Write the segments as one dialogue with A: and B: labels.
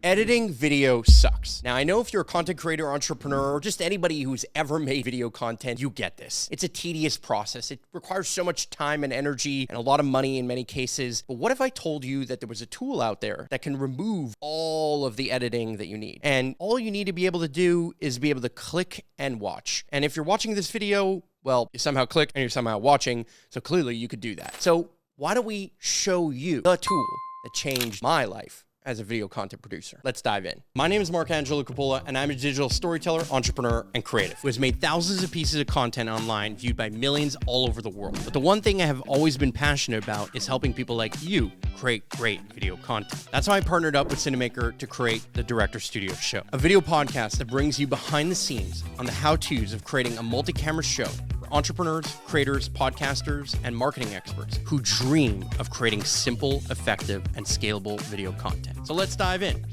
A: Editing video sucks. Now, I know if you're a content creator, entrepreneur, or just anybody who's ever made video content, you get this. It's a tedious process. It requires so much time and energy and a lot of money in many cases. But what if I told you that there was a tool out there that can remove all of the editing that you need? And all you need to be able to do is be able to click and watch. And if you're watching this video, well, you somehow click and you're somehow watching, so clearly you could do that. So why don't we show you the tool that changed my life as a video content producer? Let's dive in. My name is Marc Coppola, and I'm a digital storyteller, entrepreneur, and creative who has made thousands of pieces of content online viewed by millions all over the world. But the one thing I have always been passionate about is helping people like you create great video content. That's why I partnered up with Cinemaker to create the Director Studio Show, a video podcast that brings you behind the scenes on the how-tos of creating a multi-camera show for entrepreneurs, creators, podcasters, and marketing experts who dream of creating simple, effective, and scalable video content. So let's dive in.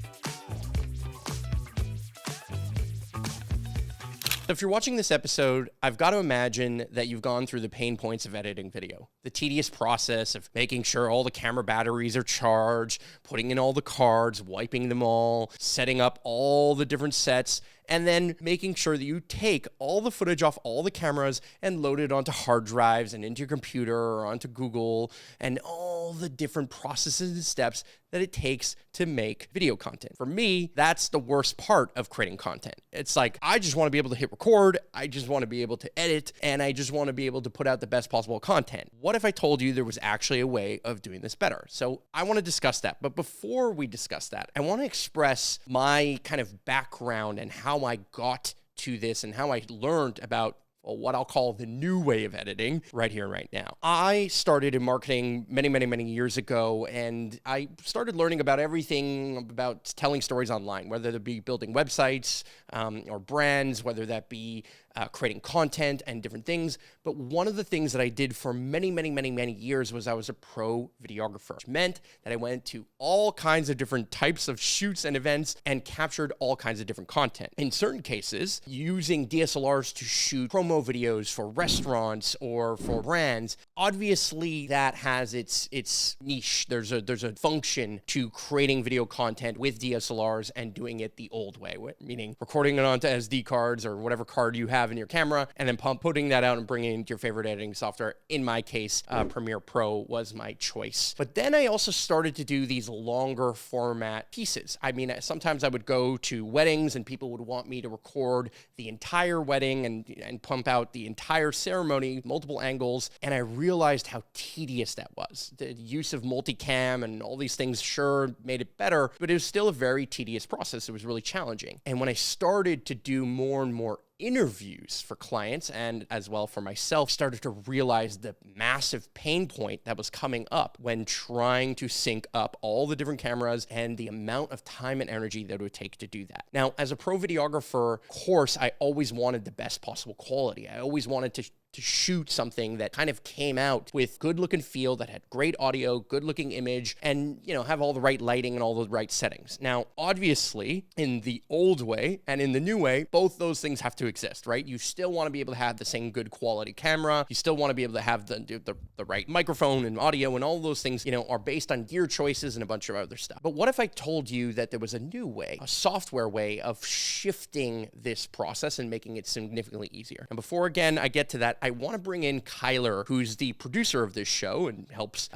A: If you're watching this episode, I've got to imagine that you've gone through the pain points of editing video. The tedious process of making sure all the camera batteries are charged, putting in all the cards, wiping them all, setting up all the different sets, and then making sure that you take all the footage off all the cameras and load it onto hard drives and into your computer or onto Google, and all the different processes and steps that it takes to make video content. For me, that's the worst part of creating content. It's like, I just want to be able to hit record, I just want to be able to edit, and I just want to be able to put out the best possible content. What if I told you there was actually a way of doing this better? So I want to discuss that. But before we discuss that, I want to express my kind of background and how I got to this and how I learned about what I'll call the new way of editing right here and right now. I started in marketing many years ago, and I started learning about everything about telling stories online, whether that be building websites or brands, whether that be creating content and different things. But one of the things that I did for many years was I was a pro videographer, which meant that I went to all kinds of different types of shoots and events and captured all kinds of different content. In certain cases, using DSLRs to shoot promo videos for restaurants or for brands. Obviously, that has its niche. There's a function to creating video content with DSLRs and doing it the old way, meaning recording it onto SD cards or whatever card you have in your camera, and then putting that out and bringing it into your favorite editing software. In my case, Premiere Pro was my choice. But then I also started to do these longer format pieces. I mean, sometimes I would go to weddings and people would want me to record the entire wedding and pump out the entire ceremony, multiple angles, and I realized how tedious that was. The use of multicam and all these things sure made it better, but it was still a very tedious process. It was really challenging. And when I started to do more and more interviews for clients and as well for myself, started to realize the massive pain point that was coming up when trying to sync up all the different cameras and the amount of time and energy that it would take to do that. Now, as a pro videographer, of course, I always wanted the best possible quality. I always wanted to shoot something that kind of came out with good look and feel, that had great audio, good looking image, and, you know, have all the right lighting and all the right settings. Now, obviously, in the old way and in the new way, both those things have to exist, right? You still want to be able to have the same good quality camera. You still want to be able to have the right microphone and audio, and all those things, you know, are based on gear choices and a bunch of other stuff. But what if I told you that there was a new way, a software way of shifting this process and making it significantly easier? And before, again, I get to that, I want to bring in Kyler, who's the producer of this show and helps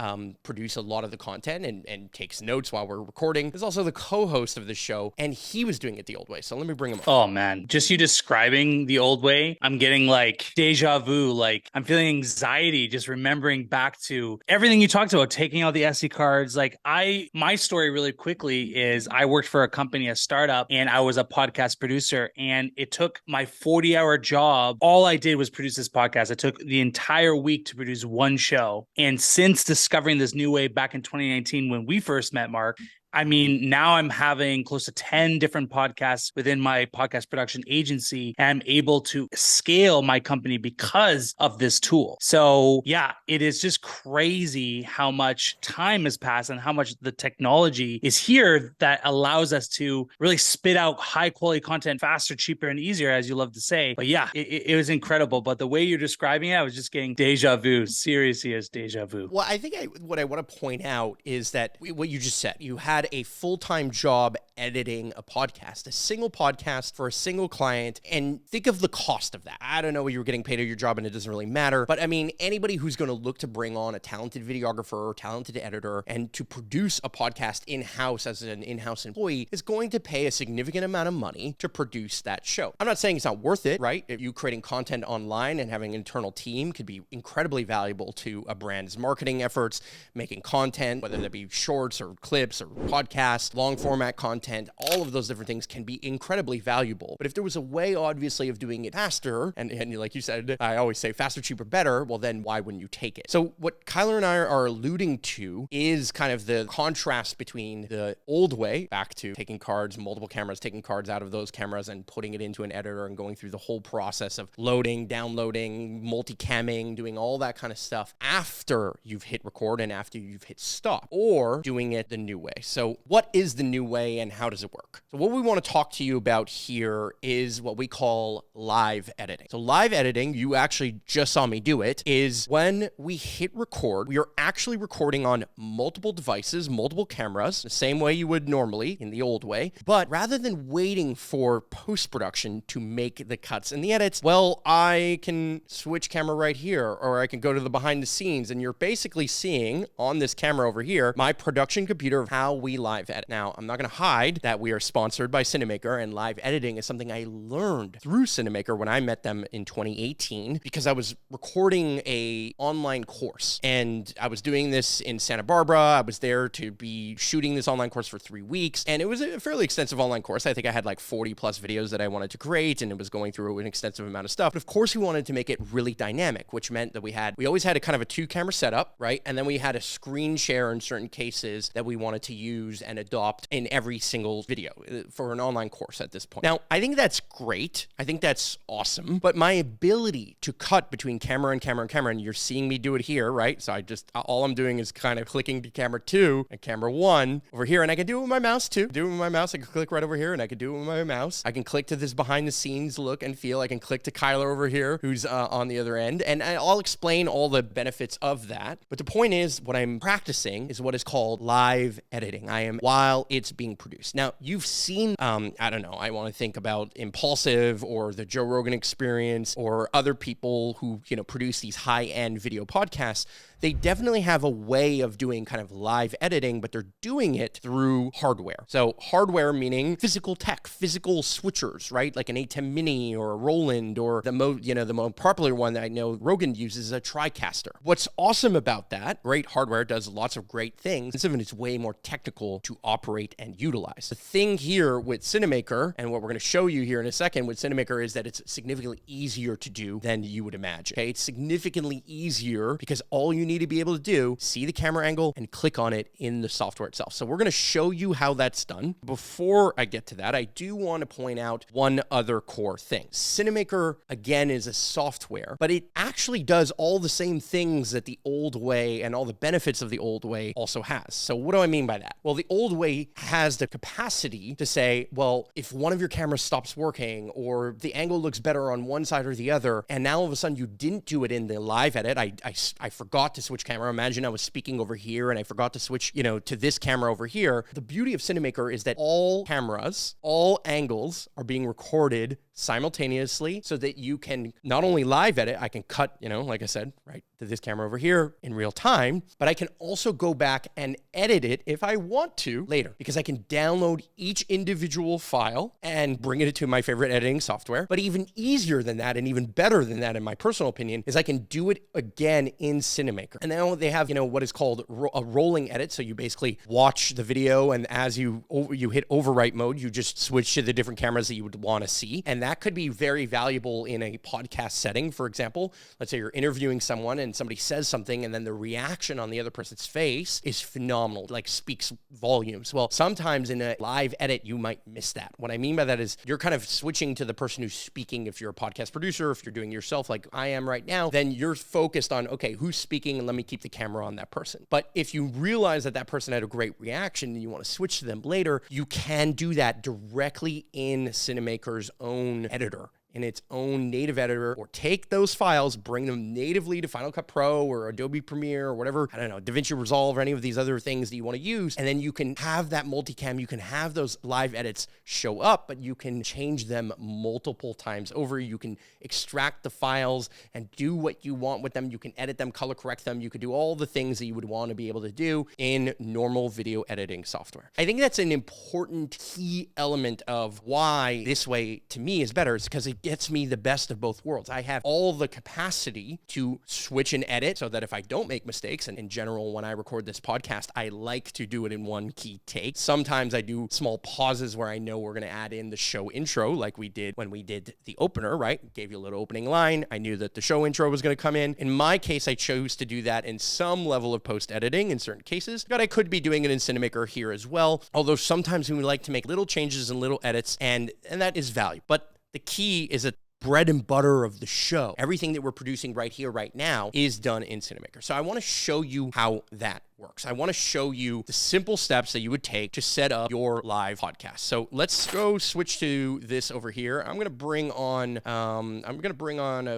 A: produce a lot of the content and takes notes while we're recording. He's also the co-host of the show, and he was doing it the old way. So let me bring him up.
B: Oh man, just you describing the old way, I'm getting like deja vu. Like I'm feeling anxiety just remembering back to everything you talked about, taking out the SD cards. Like my story really quickly is I worked for a company, a startup, and I was a podcast producer, and it took my 40-hour job. All I did was produce this podcast. It took the entire week to produce one show. And since discovering this new way back in 2019, when we first met, Marc, I mean, now I'm having close to 10 different podcasts within my podcast production agency, and I'm able to scale my company because of this tool. So yeah, it is just crazy how much time has passed and how much the technology is here that allows us to really spit out high quality content faster, cheaper, and easier, as you love to say. But yeah, it was incredible. But the way you're describing it, I was just getting deja vu. Seriously, as deja vu.
A: Well, I think what I want to point out is that what you just said, you had had a full-time job editing a podcast, a single podcast for a single client, and think of the cost of that. I don't know what you were getting paid at your job, and it doesn't really matter, but I mean, anybody who's going to look to bring on a talented videographer or talented editor and to produce a podcast in-house as an in-house employee is going to pay a significant amount of money to produce that show. I'm not saying it's not worth it, right? If you creating content online and having an internal team could be incredibly valuable to a brand's marketing efforts, making content, whether that be shorts or clips or podcasts, long format content, all of those different things can be incredibly valuable. But if there was a way, obviously, of doing it faster, and like you said, I always say faster, cheaper, better, well, then why wouldn't you take it? So what Kyler and I are alluding to is kind of the contrast between the old way, back to taking cards, multiple cameras, taking cards out of those cameras and putting it into an editor and going through the whole process of loading, downloading, multicamming, doing all that kind of stuff after you've hit record and after you've hit stop, or doing it the new way. So what is the new way and how does it work? So what we want to talk to you about here is what we call live editing. So live editing, you actually just saw me do it, is when we hit record, we are actually recording on multiple devices, multiple cameras, the same way you would normally in the old way. But rather than waiting for post-production to make the cuts and the edits, well, I can switch camera right here, or I can go to the behind the scenes, and you're basically seeing on this camera over here, my production computer of how we live edit. Now, I'm not going to hide that we are sponsored by Cinemaker, and live editing is something I learned through Cinemaker when I met them in 2018, because I was recording a online course, and I was doing this in Santa Barbara. I was there to be shooting this online course for 3 weeks, and it was a fairly extensive online course. I think I had like 40 plus videos that I wanted to create, and it was going through an extensive amount of stuff. But of course, we wanted to make it really dynamic, which meant that we always had a kind of a 2-camera setup, right? And then we had a screen share in certain cases that we wanted to use and adopt in every single video for an online course at this point. Now, I think that's great. I think that's awesome. But my ability to cut between camera and camera and camera, and you're seeing me do it here, right? So all I'm doing is kind of clicking to camera 2 and camera 1 over here. And I can do it with my mouse too. Do it with my mouse. I can click right over here, and I can do it with my mouse. I can click to this behind the scenes look and feel. I can click to Kyler over here, who's on the other end. And I'll explain all the benefits of that. But the point is, what I'm practicing is what is called live editing. While it's being produced. Now, you've seen, I don't know, I want to think about Impulsive or the Joe Rogan Experience or other people who, produce these high-end video podcasts. They definitely have a way of doing kind of live editing, but they're doing it through hardware. So hardware meaning physical tech, physical switchers, right? Like an A10 Mini or a Roland, or the most popular one that I know Rogan uses is a TriCaster. What's awesome about that, great hardware does lots of great things, and it's way more technical to operate and utilize. The thing here with Cinemaker, and what we're going to show you here in a second with Cinemaker, is that it's significantly easier to do than you would imagine. Okay, it's significantly easier because all you need to be able to do, see the camera angle and click on it in the software itself. So we're going to show you how that's done. Before I get to that, I do want to point out one other core thing. Cinemaker, again, is a software, but it actually does all the same things that the old way and all the benefits of the old way also has. So what do I mean by that? Well, the old way has the capacity to say, well, if one of your cameras stops working or the angle looks better on one side or the other, and now all of a sudden you didn't do it in the live edit, I forgot to switch camera. Imagine I was speaking over here and I forgot to switch, to this camera over here. The beauty of Cinemaker is that all cameras, all angles are being recorded simultaneously so that you can not only live edit, I can cut, like I said, right to this camera over here in real time, but I can also go back and edit it if I want to later, because I can download each individual file and bring it to my favorite editing software. But even easier than that, and even better than that, in my personal opinion, is I can do it again in Cinemaker. And now they have, what is called a rolling edit. So you basically watch the video, and as you hit overwrite mode, you just switch to the different cameras that you would want to see. And that could be very valuable in a podcast setting. For example, let's say you're interviewing someone and somebody says something, and then the reaction on the other person's face is phenomenal, like speaks volumes. Well, sometimes in a live edit, you might miss that. What I mean by that is you're kind of switching to the person who's speaking. If you're a podcast producer, if you're doing yourself like I am right now, then you're focused on, okay, who's speaking, and let me keep the camera on that person. But if you realize that person had a great reaction and you want to switch to them later, you can do that directly in Cinemaker's own editor. in its own native editor, or take those files, bring them natively to Final Cut Pro or Adobe Premiere or whatever, I don't know, DaVinci Resolve or any of these other things that you want to use. And then you can have that multicam, you can have those live edits show up, but you can change them multiple times over. You can extract the files and do what you want with them. You can edit them, color correct them. You could do all the things that you would want to be able to do in normal video editing software. I think that's an important key element of why this way to me is better, is because it gets me the best of both worlds. I have all the capacity to switch and edit so that if I don't make mistakes, and in general, when I record this podcast, I like to do it in one key take. Sometimes I do small pauses where I know we're going to add in the show intro, like we did when we did the opener, right? Gave you a little opening line. I knew that the show intro was going to come in. In my case, I chose to do that in some level of post-editing in certain cases, but I could be doing it in Cinemaker here as well. Although sometimes we like to make little changes and little edits, and that is value. But the key is that bread and butter of the show, everything that we're producing right here, right now, is done in Cinemaker. So I want to show you how that works. I want to show you the simple steps that you would take to set up your live podcast. So let's go switch to this over here. I'm going to bring on,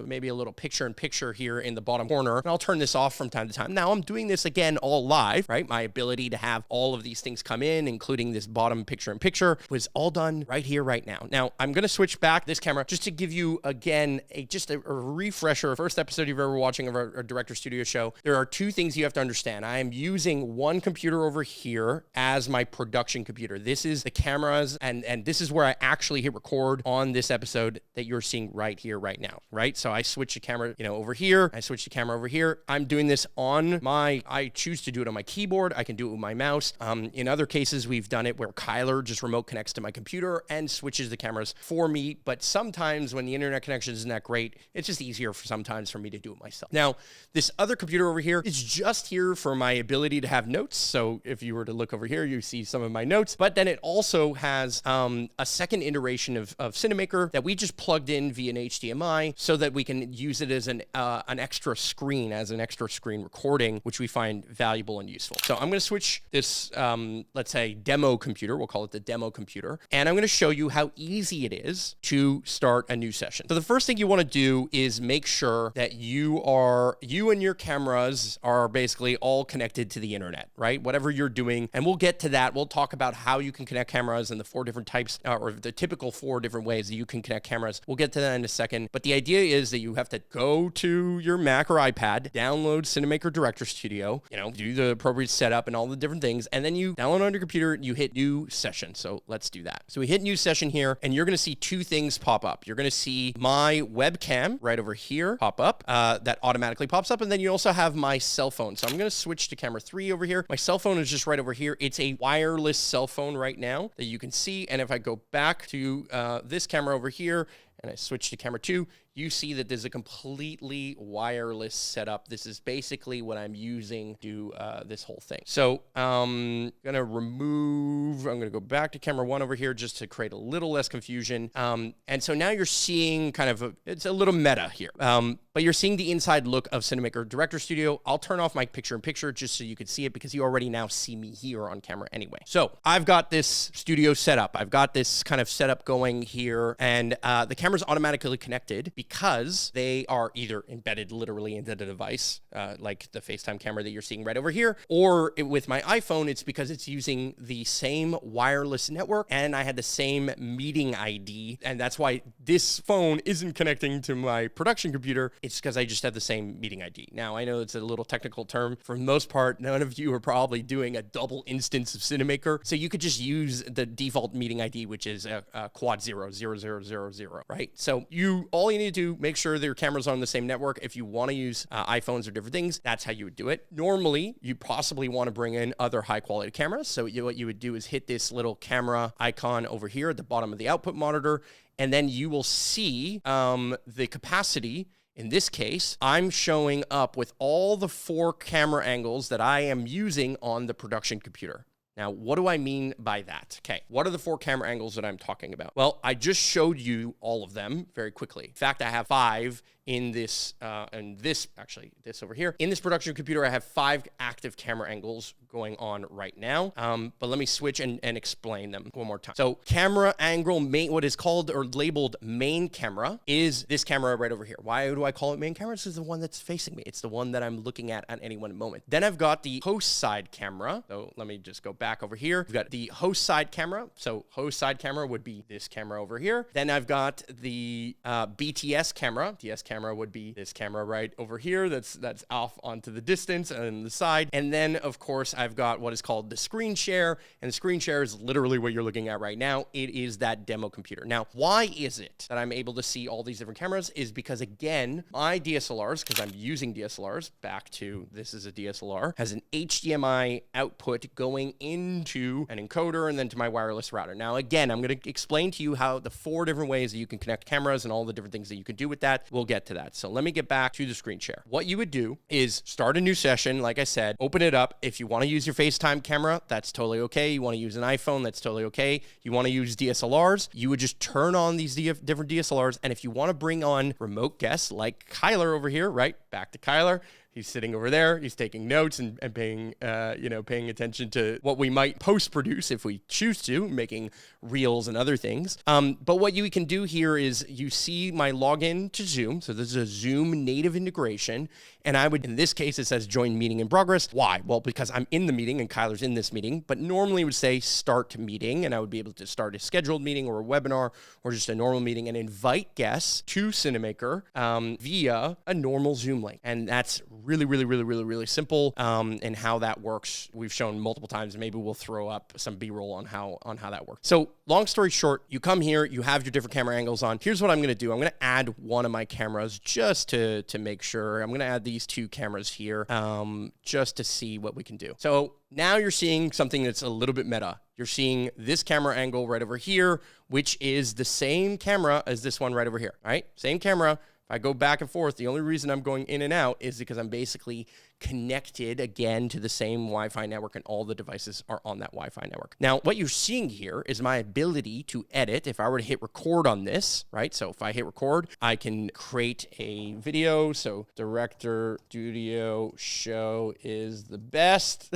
A: maybe a little picture-in-picture here in the bottom corner, and I'll turn this off from time to time. Now I'm doing this again all live, right? My ability to have all of these things come in, including this bottom picture-in-picture, was all done right here, right now. Now I'm going to switch back this camera just to give you, again, just a refresher. First episode you've ever watching of our Director Studio show. There are two things you have to understand. I am using one computer over here as my production computer. This is the cameras, and this is where I actually hit record on this episode that you're seeing right here, right now, right? So I switch the camera, over here. I switch the camera over here. I'm doing this I choose to do it on my keyboard. I can do it with my mouse. In other cases, we've done it where Kyler just remote connects to my computer and switches the cameras for me. But sometimes when the internet connection isn't that great, it's just easier sometimes for me to do it myself. Now, this other computer over here is just here for my ability to have notes. So if you were to look over here, you see some of my notes, but then it also has a second iteration of Cinemaker that we just plugged in via an HDMI so that we can use it as an extra screen, recording, which we find valuable and useful. So I'm going to switch this, let's say, demo computer. We'll call it the demo computer. And I'm going to show you how easy it is to start a new session. So the first thing you want to do is make sure that you and your cameras are basically all connected to the internet, right? Whatever you're doing. And we'll get to that. We'll talk about how you can connect cameras and the 4 different types, or the typical 4 different ways that you can connect cameras. We'll get to that in a second. But the idea is that you have to go to your Mac or iPad, download Cinemaker Director Studio, do the appropriate setup and all the different things. And then you download on your computer, you hit new session. So let's do that. So we hit new session here, and you're going to see 2 things pop up. You're going to see my webcam right over here pop up, that automatically pops up. And then you also have my cell phone. So I'm going to switch to camera 3 over here. My cell phone is just right over here. It's a wireless cell phone right now that you can see. And if I go back to this camera over here and I switch to camera 2, you see that there's a completely wireless setup. This is basically what I'm using to do this whole thing. So I'm going to go back to camera 1 over here just to create a little less confusion. And so now you're seeing it's a little meta here. But you're seeing the inside look of Cinemaker Director Studio. I'll turn off my picture-in-picture just so you can see it, because you already now see me here on camera anyway. So I've got this studio set up. I've got this kind of setup going here, and the camera's automatically connected because they are either embedded literally into the device, like the FaceTime camera that you're seeing right over here, or with my iPhone, it's because it's using the same wireless network, and I had the same meeting ID, and that's why this phone isn't connecting to my production computer. It's because I just have the same meeting ID. Now, I know it's a little technical term. For the most part, none of you are probably doing a double instance of Cinemaker, so you could just use the default meeting ID, which is a quad 00000, right? So all you need to do, make sure that your camera's on the same network. If you want to use iPhones or different things, that's how you would do it. Normally, you possibly want to bring in other high-quality cameras. So what you would do is hit this little camera icon over here at the bottom of the output monitor, and then you will see the capacity. In this case, I'm showing up with all the 4 camera angles that I am using on the production computer. Now, what do I mean by that? Okay, what are the 4 camera angles that I'm talking about? Well, I just showed you all of them very quickly. In fact, I have 5 in this, this over here. In this production computer, I have 5 active camera angles going on right now. But let me switch and explain them one more time. So camera angle, what is called or labeled main camera is this camera right over here. Why do I call it main camera? This is the one that's facing me. It's the one that I'm looking at any one moment. Then I've got the host side camera. So let me just go back over here. We've got the host side camera. So host side camera would be this camera over here. Then I've got the BTS camera. TS camera would be this camera right over here. That's off onto the distance and the side. And then of course I've got what is called the screen share. And the screen share is literally what you're looking at right now. It is that demo computer. Now, why is it that I'm able to see all these different cameras? Is because again, my DSLRs, because I'm using DSLRs, back to this is a DSLR, has an HDMI output going into an encoder and then to my wireless router. Now, again, I'm going to explain to you how the 4 different ways that you can connect cameras and all the different things that you can do with that. We'll get to that. So let me get back to the screen share. What you would do is start a new session. Like I said, open it up. If you want to use your FaceTime camera, that's totally okay. You want to use an iPhone, that's totally okay. You want to use DSLRs, you would just turn on these different DSLRs. And if you want to bring on remote guests like Kyler over here, right? Back to Kyler. He's sitting over there. He's taking notes and paying attention to what we might post-produce if we choose to, making reels and other things. But what you can do here is you see my login to Zoom. So this is a Zoom native integration. And I would, in this case, it says join meeting in progress. Why? Well, because I'm in the meeting and Kyler's in this meeting, but normally it would say start meeting, and I would be able to start a scheduled meeting or a webinar or just a normal meeting and invite guests to Cinemaker via a normal Zoom link. And that's really simple. And how that works, we've shown multiple times. Maybe we'll throw up some B-roll on how that works. So long story short, you come here, you have your different camera angles on. Here's what I'm going to do. I'm going to add one of my cameras just to make sure. I'm going to add these 2 cameras here just to see what we can do. So now you're seeing something that's a little bit meta. You're seeing this camera angle right over here, which is the same camera as this one right over here, right? Same camera. I go back and forth. The only reason I'm going in and out is because I'm basically connected again to the same Wi-Fi network, and all the devices are on that Wi-Fi network. Now, what you're seeing here is my ability to edit. If I were to hit record on this, right? So if I hit record, I can create a video. So director studio show is the best.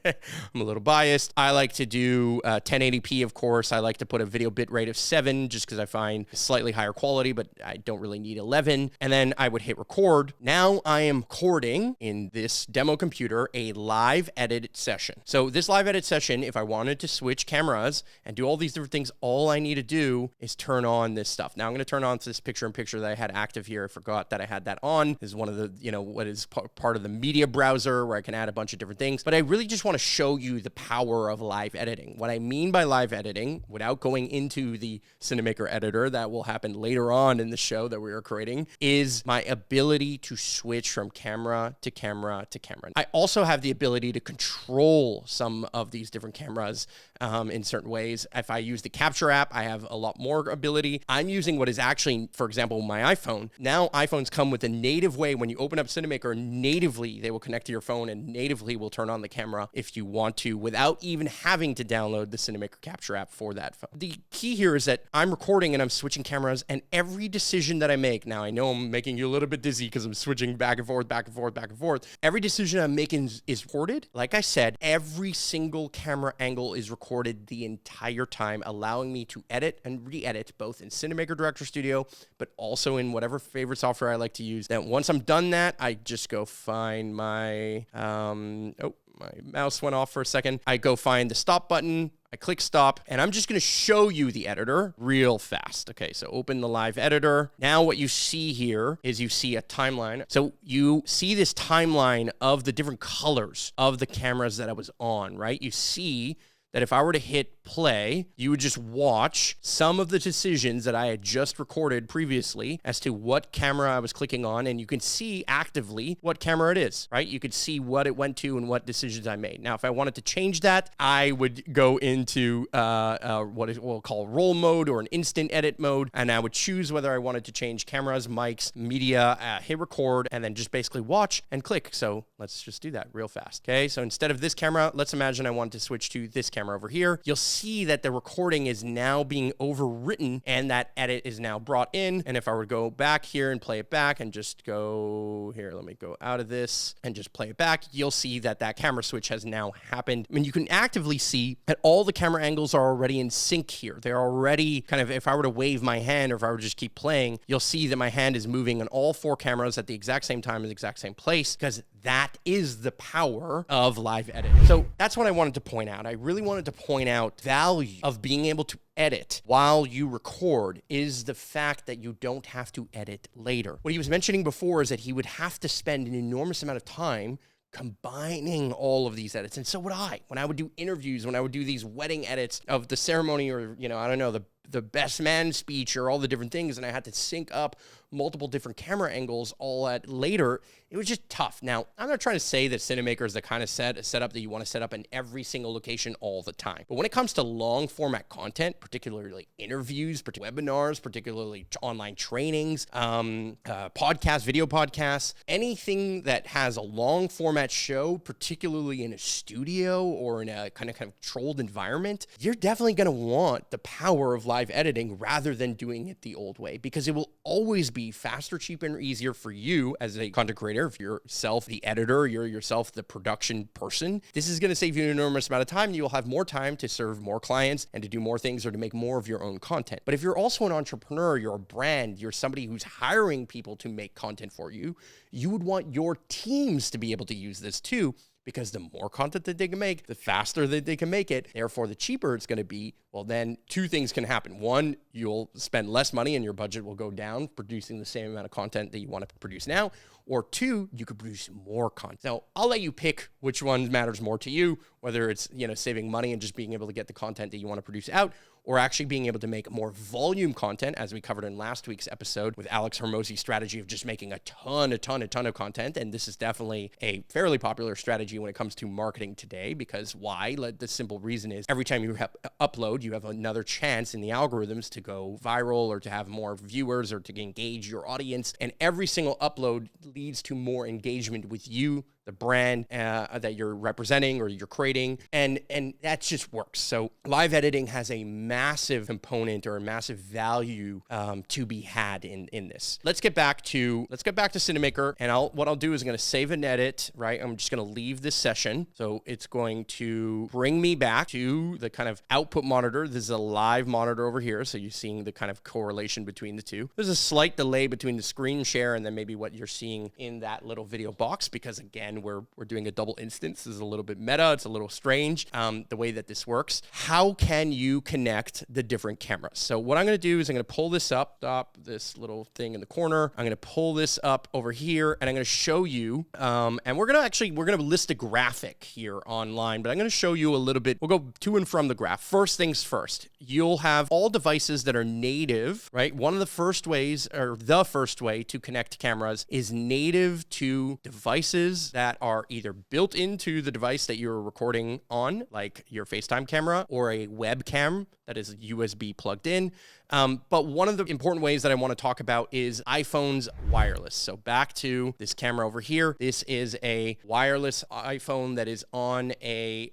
A: I'm a little biased. I like to do 1080p, of course. I like to put a video bit rate of 7 just because I find slightly higher quality, but I don't really need 11. And then I would hit record. Now I am recording in this demo computer a live edit session. So this live edit session, if I wanted to switch cameras and do all these different things, all I need to do is turn on this stuff. Now I'm going to turn on this picture-in-picture that I had active here. I forgot that I had that on. This is one of the, what is part of the media browser where I can add a bunch of different things. But I really just want to show you the power of live editing. What I mean by live editing, without going into the Cinemaker editor, that will happen later on in the show that we are creating, is my ability to switch from camera to camera to camera. I also have the ability to control some of these different cameras in certain ways. If I use the capture app, I have a lot more ability. I'm using what is actually, for example, my iPhone. Now iPhones come with a native way. When you open up Cinemaker, natively they will connect to your phone and natively will turn on the camera if you want to, without even having to download the Cinemaker capture app for that phone. The key here is that I'm recording and I'm switching cameras, and every decision that I make, now I know I'm making you a little bit dizzy because I'm switching back and forth. Every decision I'm making is recorded. Like I said, every single camera angle is recorded the entire time, allowing me to edit and re-edit both in Cinemaker Director Studio, but also in whatever favorite software I like to use. Then once I'm done that, I just go find my, my mouse went off for a second. I go find the stop button. I click stop, and I'm just going to show you the editor real fast. Okay, so open the live editor. Now what you see here is you see a timeline. So you see this timeline of the different colors of the cameras that I was on, right? You see that if I were to hit play, you would just watch some of the decisions that I had just recorded previously as to what camera I was clicking on, and you can see actively what camera it is, right? You could see what it went to and what decisions I made. Now, if I wanted to change that, I would go into what we'll call roll mode or an instant edit mode, and I would choose whether I wanted to change cameras, mics, media, hit record, and then just basically watch and click. So let's just do that real fast. Okay, so instead of this camera, let's imagine I want to switch to this camera camera over here, you'll see that the recording is now being overwritten and that edit is now brought in. And if I were to go back here and play it back and just go here, let me go out of this and just play it back, you'll see that that camera switch has now happened. I mean, you can actively see that all the camera angles are already in sync here. They're already kind of, if I were to wave my hand or if I were to just keep playing, you'll see that my hand is moving on all 4 cameras at the exact same time in the exact same place, because that is the power of live editing. So that's what I wanted to point out. I really wanted to point out value of being able to edit while you record is the fact that you don't have to edit later. What he was mentioning before is that he would have to spend an enormous amount of time combining all of these edits. And so would I. When I would do interviews, when I would do these wedding edits of the ceremony, or, you know, I don't know, the best man speech or all the different things, and I had to sync up multiple different camera angles all at later, it was just tough. Now, I'm not trying to say that Cinemaker is the kind of setup that you want to set up in every single location all the time. But when it comes to long format content, particularly interviews, webinars, particularly online trainings, podcasts, video podcasts, anything that has a long format show, particularly in a studio or in a kind of controlled environment, you're definitely going to want the power of live editing rather than doing it the old way, because it will always be faster, cheaper, and easier for you as a content creator. If you're yourself the editor, you're yourself the production person, this is going to save you an enormous amount of time, and you'll have more time to serve more clients and to do more things or to make more of your own content. But if you're also an entrepreneur, you're a brand, you're somebody who's hiring people to make content for you, you would want your teams to be able to use this too, because the more content that they can make, the faster that they can make it, therefore the cheaper it's going to be. Well, then 2 things can happen. 1, you'll spend less money and your budget will go down producing the same amount of content that you want to produce now. Or 2, you could produce more content. Now, I'll let you pick which one matters more to you, whether it's, you know, saving money and just being able to get the content that you want to produce out, or actually being able to make more volume content, as we covered in last week's episode with Alex Hermosi's strategy of just making a ton of content. And this is definitely a fairly popular strategy when it comes to marketing today, because why? The simple reason is every time you upload, you have another chance in the algorithms to go viral or to have more viewers or to engage your audience. And every single upload leads to more engagement with you, the brand that you're representing or you're creating, and that just works. So live editing has a massive component or a massive value to be had in this. Let's get back to Cinemaker, and what I'll do is I'm going to save and edit, right? I'm just going to leave this session. So it's going to bring me back to the kind of output monitor. This is a live monitor over here, so you're seeing the kind of correlation between the two. There's a slight delay between the screen share and then maybe what you're seeing in that little video box, because again, we're doing a double instance. This is a little bit meta. It's a little strange, the way that this works. How can you connect the different cameras? So what I'm going to do is I'm going to pull this up, stop this little thing in the corner. I'm going to pull this up over here, and I'm going to show you, and we're going to list a graphic here online, but I'm going to show you a little bit. We'll go to and from the graph. First things first, you'll have all devices that are native, right? One of the first ways, or the first way to connect cameras is native to devices that are either built into the device that you're recording on, like your FaceTime camera, or a webcam that is USB plugged in. But one of the important ways that I want to talk about is iPhone's wireless. So back to this camera over here. This is a wireless iPhone that is on a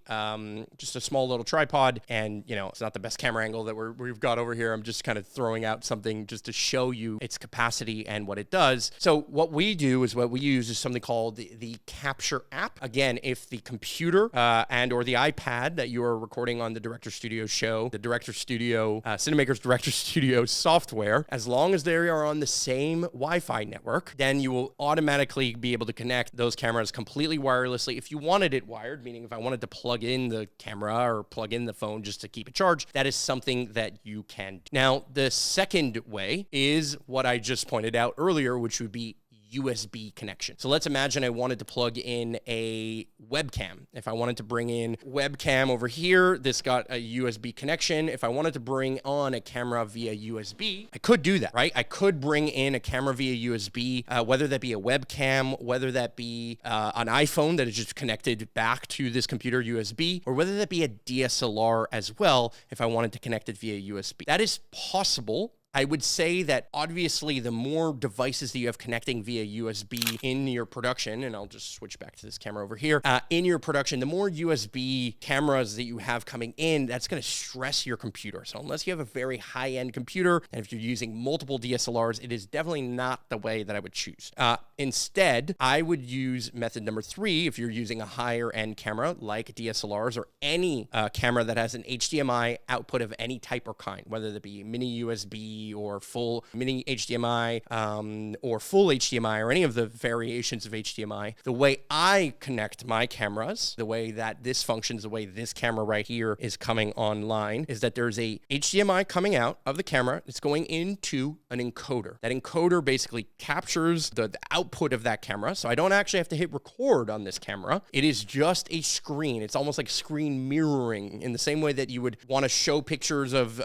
A: just a small little tripod, and you know, it's not the best camera angle that we've got over here. I'm just kind of throwing out something just to show you its capacity and what it does. So what we use is something called the Capture app. Again, if the computer and or the iPad that you are recording on the Director Studio show, the Director Studio, Cinemaker's Director Studio software, as long as they are on the same Wi-Fi network, then you will automatically be able to connect those cameras completely wirelessly. If you wanted it wired, meaning if I wanted to plug in the camera or plug in the phone just to keep it charged, that is something that you can do. Now, the second way is what I just pointed out earlier, which would be USB connection. So let's imagine I wanted to plug in a webcam. If I wanted to bring in webcam over here, this got a USB connection. If I wanted to bring on a camera via USB, I could do that, right? I could bring in a camera via USB, whether that be a webcam, whether that be an iPhone that is just connected back to this computer USB, or whether that be a DSLR as well, if I wanted to connect it via USB. That is possible I would say that obviously the more devices that you have connecting via USB in your production, and I'll just switch back to this camera over here, in your production, the more USB cameras that you have coming in, that's going to stress your computer. So unless you have a very high-end computer, and if you're using multiple DSLRs, it is definitely not the way that I would choose. Instead, I would use method number 3 if you're using a higher-end camera like DSLRs or any camera that has an HDMI output of any type or kind, whether that be mini USB or full mini HDMI or full HDMI or any of the variations of HDMI. The way I connect my cameras, the way that this functions, the way this camera right here is coming online, is that there's a HDMI coming out of the camera. It's going into an encoder. That encoder basically captures the output of that camera. So I don't actually have to hit record on this camera. It is just a screen. It's almost like screen mirroring in the same way that you would want to show pictures of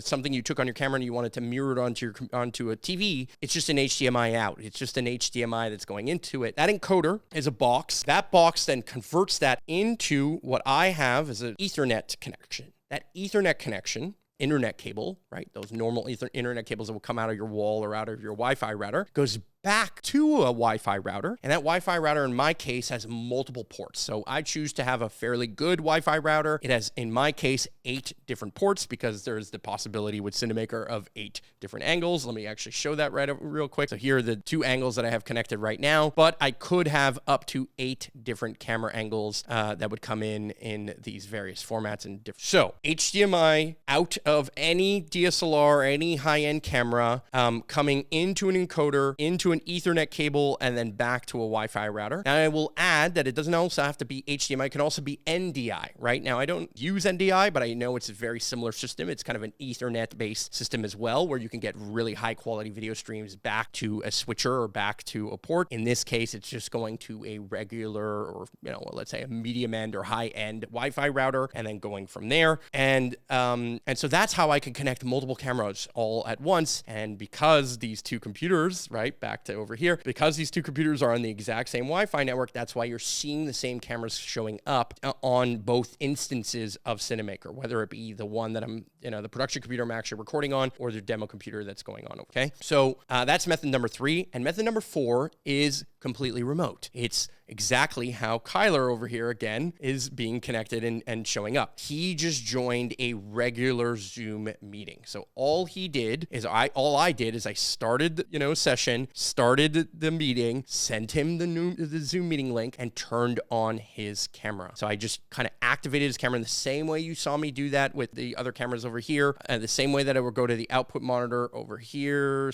A: something you took on your camera and you wanted to mirror it onto a TV. It's just an HDMI out. It's just an HDMI that's going into it. That encoder is a box. That box then converts that into what I have as an Ethernet connection. That Ethernet connection, internet cable, right? Those normal internet cables that will come out of your wall or out of your Wi-Fi router, goes back to a Wi-Fi router. And that Wi-Fi router, in my case, has multiple ports. So I choose to have a fairly good Wi-Fi router. It has, in my case, 8 different ports because there's the possibility with Cinemaker of 8 different angles. Let me actually show that real quick. So here are the 2 angles that I have connected right now, but I could have up to 8 different camera angles that would come in these various formats and different. So HDMI out of any DSLR, any high-end camera, coming into an encoder, into an Ethernet cable, and then back to a Wi-Fi router. Now I will add that it doesn't also have to be HDMI. It can also be NDI, right? Now I don't use NDI, but I know it's a very similar system. It's kind of an Ethernet-based system as well, where you can get really high-quality video streams back to a switcher or back to a port. In this case, it's just going to a regular or, let's say a medium-end or high-end Wi-Fi router, and then going from there. And so that's how I can connect multiple cameras all at once. And because these 2 computers, right, back to over here, because these 2 computers are on the exact same Wi-Fi network, that's why you're seeing the same cameras showing up on both instances of Cinemaker, whether it be the one that I'm, the production computer I'm actually recording on, or the demo computer that's going on, okay? So that's method number 3. And method number 4 is completely remote. It's exactly how Kyler over here, again, is being connected and showing up. He just joined a regular Zoom meeting. So all I did is I started, a session, started the meeting, sent him the Zoom meeting link, and turned on his camera. So I just kind of activated his camera in the same way you saw me do that with the other cameras over here, the same way that I would go to the output monitor over here,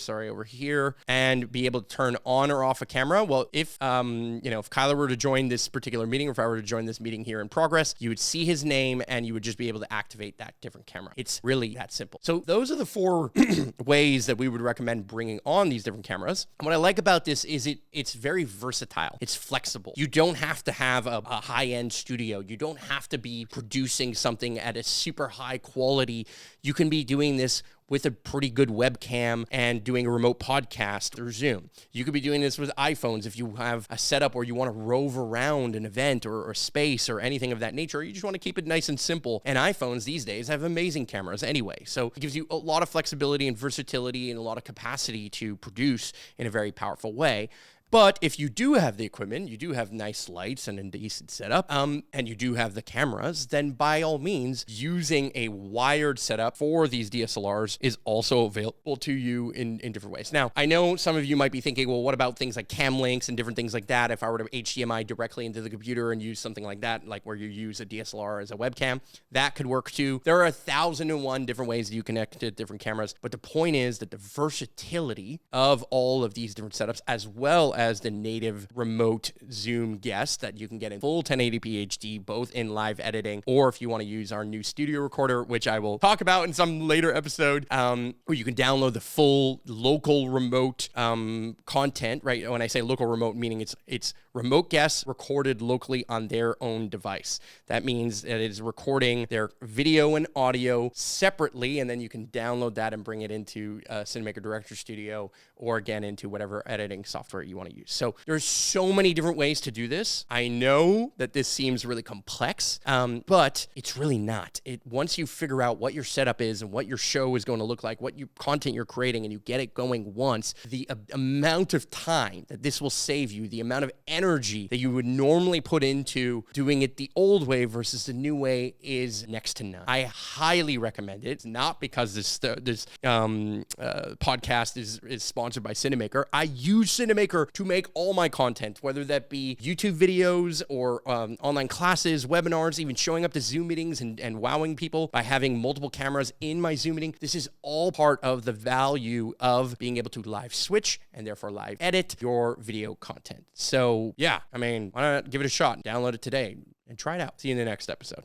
A: and be able to turn on or off a camera. Well, if Kyler were to join this particular meeting, or if I were to join this meeting here in progress, you would see his name and you would just be able to activate that different camera. It's really that simple. So those are the 4 ways that we would recommend bringing on these different cameras. And what I like about this is it's very versatile. It's flexible. You don't have to have a high-end studio. You don't have to be producing something at a super high quality. You can be doing this with a pretty good webcam and doing a remote podcast through Zoom. You could be doing this with iPhones if you have a setup where you want to rove around an event or space or anything of that nature. You just want to keep it nice and simple. And iPhones these days have amazing cameras anyway. So it gives you a lot of flexibility and versatility and a lot of capacity to produce in a very powerful way. But if you do have the equipment, you do have nice lights and a decent setup, and you do have the cameras, then by all means, using a wired setup for these DSLRs is also available to you in different ways. Now, I know some of you might be thinking, well, what about things like cam links and different things like that? If I were to HDMI directly into the computer and use something like that, like where you use a DSLR as a webcam, that could work too. There are 1,001 different ways that you connect to different cameras, but the point is that the versatility of all of these different setups, as well as the native remote Zoom guest that you can get in full 1080p HD, both in live editing, or if you want to use our new studio recorder, which I will talk about in some later episode, where you can download the full local remote content, right? When I say local remote, meaning it's remote guests recorded locally on their own device. That means that it is recording their video and audio separately, and then you can download that and bring it into Cinemaker Director Studio, or again into whatever editing software you want to want to use. So there's so many different ways to do this. I know that this seems really complex, but it's really not. Once you figure out what your setup is and what your show is going to look like, what content you're creating, and you get it going once, the amount of time that this will save you, the amount of energy that you would normally put into doing it the old way versus the new way is next to none. I highly recommend it. It's not because this podcast is sponsored by Cinemaker. I use Cinemaker to make all my content, whether that be YouTube videos or online classes, webinars, even showing up to Zoom meetings and wowing people by having multiple cameras in my Zoom meeting. This is all part of the value of being able to live switch and therefore live edit your video content. So yeah, I mean, why not give it a shot? Download it today and try it out. See you in the next episode.